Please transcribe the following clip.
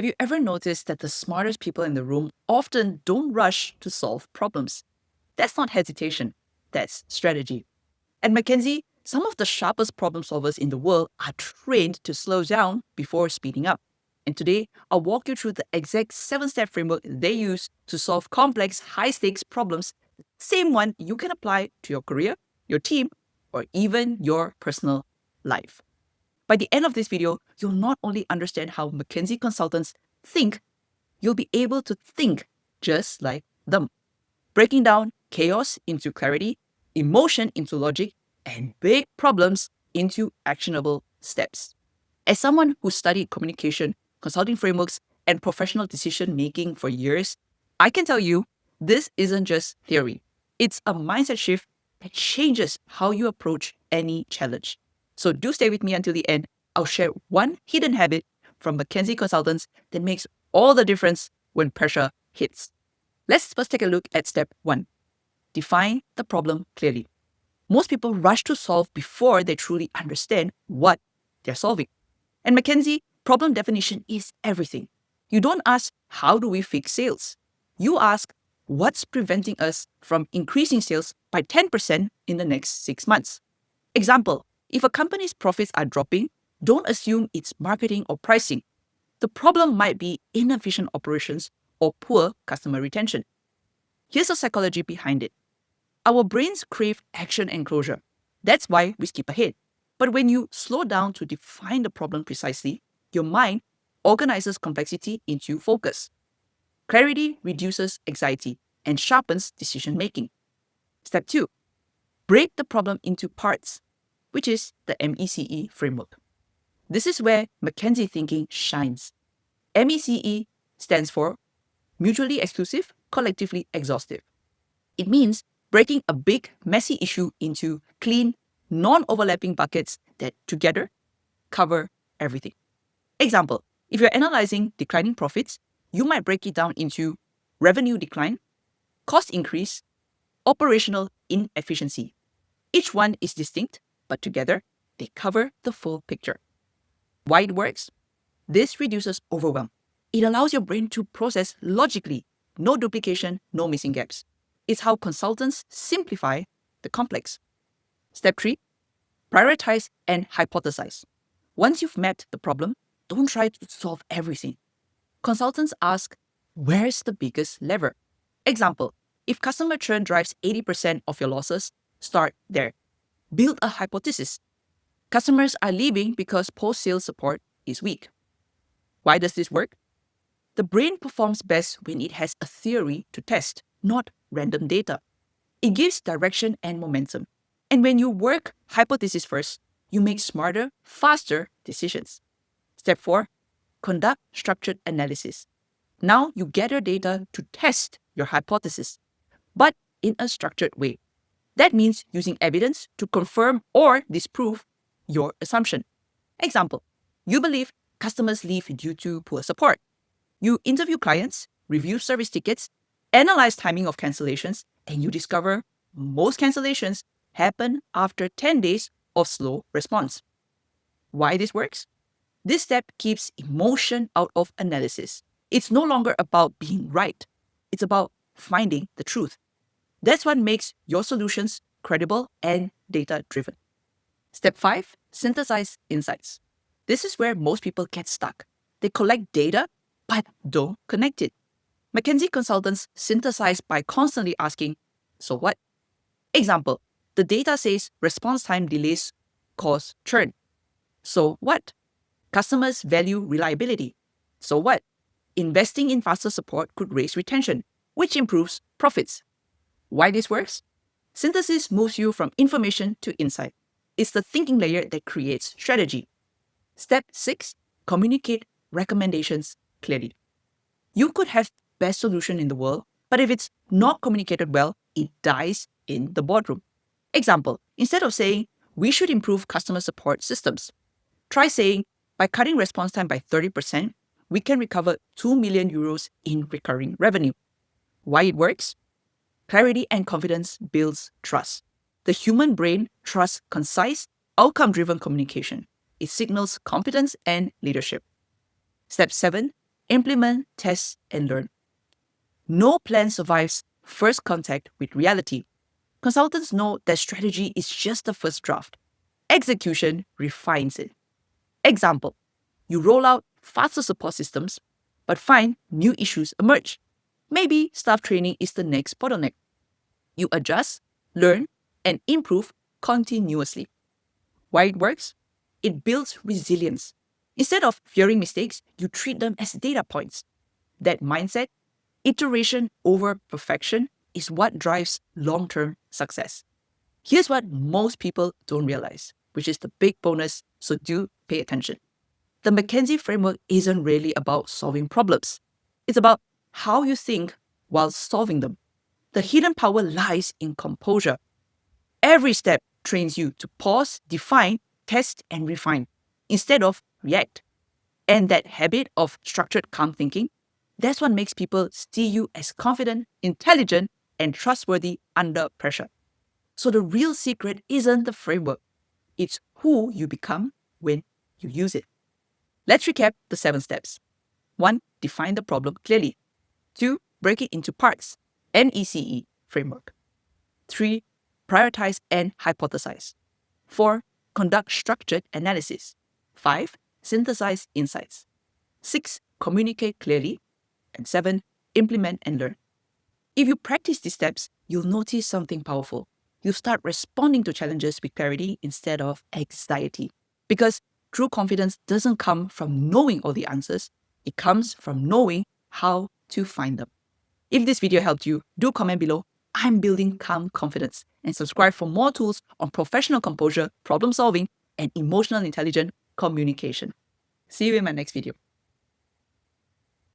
Have you ever noticed that the smartest people in the room often don't rush to solve problems? That's not hesitation, that's strategy. At McKinsey, some of the sharpest problem solvers in the world are trained to slow down before speeding up. And today, I'll walk you through the exact 7-step framework they use to solve complex, high stakes problems, the same one you can apply to your career, your team, or even your personal life. By the end of this video, you'll not only understand how McKinsey consultants think, you'll be able to think just like them, breaking down chaos into clarity, emotion into logic, and big problems into actionable steps. As someone who studied communication, consulting frameworks, and professional decision making for years, I can tell you this isn't just theory. It's a mindset shift that changes how you approach any challenge. So do stay with me until the end. I'll share one hidden habit from McKinsey consultants that makes all the difference when pressure hits. Let's first take a look at step 1. Define the problem clearly. Most people rush to solve before they truly understand what they're solving. And McKinsey, problem definition is everything. You don't ask, how do we fix sales? You ask, what's preventing us from increasing sales by 10% in the next 6 months? Example, if a company's profits are dropping, don't assume it's marketing or pricing. The problem might be inefficient operations or poor customer retention. Here's the psychology behind it. Our brains crave action and closure. That's why we skip ahead. But when you slow down to define the problem precisely, your mind organizes complexity into focus. Clarity reduces anxiety and sharpens decision making. Step 2. Break the problem into parts, which is the MECE framework. This is where McKinsey thinking shines. MECE stands for Mutually Exclusive, Collectively Exhaustive. It means breaking a big, messy issue into clean, non-overlapping buckets that together cover everything. Example, if you're analyzing declining profits, you might break it down into revenue decline, cost increase, operational inefficiency. Each one is distinct, but together, they cover the full picture. Why it works? This reduces overwhelm. It allows your brain to process logically, no duplication, no missing gaps. It's how consultants simplify the complex. Step 3, prioritize and hypothesize. Once you've mapped the problem, don't try to solve everything. Consultants ask, where's the biggest lever? Example, if customer churn drives 80% of your losses, start there. Build a hypothesis. Customers are leaving because post-sales support is weak. Why does this work? The brain performs best when it has a theory to test, not random data. It gives direction and momentum. And when you work hypothesis first, you make smarter, faster decisions. Step 4, conduct structured analysis. Now you gather data to test your hypothesis, but in a structured way. That means using evidence to confirm or disprove your assumption. Example, you believe customers leave due to poor support. You interview clients, review service tickets, analyze timing of cancellations, and you discover most cancellations happen after 10 days of slow response. Why this works? This step keeps emotion out of analysis. It's no longer about being right. It's about finding the truth. That's what makes your solutions credible and data-driven. Step 5, synthesize insights. This is where most people get stuck. They collect data, but don't connect it. McKinsey consultants synthesize by constantly asking, so what? Example, the data says response time delays cause churn. So what? Customers value reliability. So what? Investing in faster support could raise retention, which improves profits. Why this works? Synthesis moves you from information to insight. It's the thinking layer that creates strategy. Step 6, communicate recommendations clearly. You could have the best solution in the world, but if it's not communicated well, it dies in the boardroom. Example, instead of saying, we should improve customer support systems, try saying, by cutting response time by 30%, we can recover 2 million euros in recurring revenue. Why it works? Clarity and confidence builds trust. The human brain trusts concise, outcome-driven communication. It signals competence and leadership. Step 7, implement, test, and learn. No plan survives first contact with reality. Consultants know that strategy is just the first draft. Execution refines it. Example, you roll out faster support systems, but find new issues emerge. Maybe staff training is the next bottleneck. You adjust, learn, and improve continuously. Why it works? It builds resilience. Instead of fearing mistakes, you treat them as data points. That mindset, iteration over perfection, is what drives long-term success. Here's what most people don't realize, which is the big bonus, so do pay attention. The McKinsey framework isn't really about solving problems. It's about how you think while solving them. The hidden power lies in composure. Every step trains you to pause, define, test, and refine instead of react. And that habit of structured, calm thinking, that's what makes people see you as confident, intelligent, and trustworthy under pressure. So the real secret isn't the framework. It's who you become when you use it. Let's recap the 7 steps. 1. Define the problem clearly. 2. Break it into parts. MECE framework. 3. Prioritize and hypothesize. 4. Conduct structured analysis. 5. Synthesize insights. 6. Communicate clearly. And 7. Implement and learn. If you practice these steps, you'll notice something powerful. You'll start responding to challenges with clarity instead of anxiety. Because true confidence doesn't come from knowing all the answers, it comes from knowing how to find them. If this video helped you, do comment below, "I'm building calm confidence," and subscribe for more tools on professional composure, problem solving, and emotional intelligent communication. See you in my next video.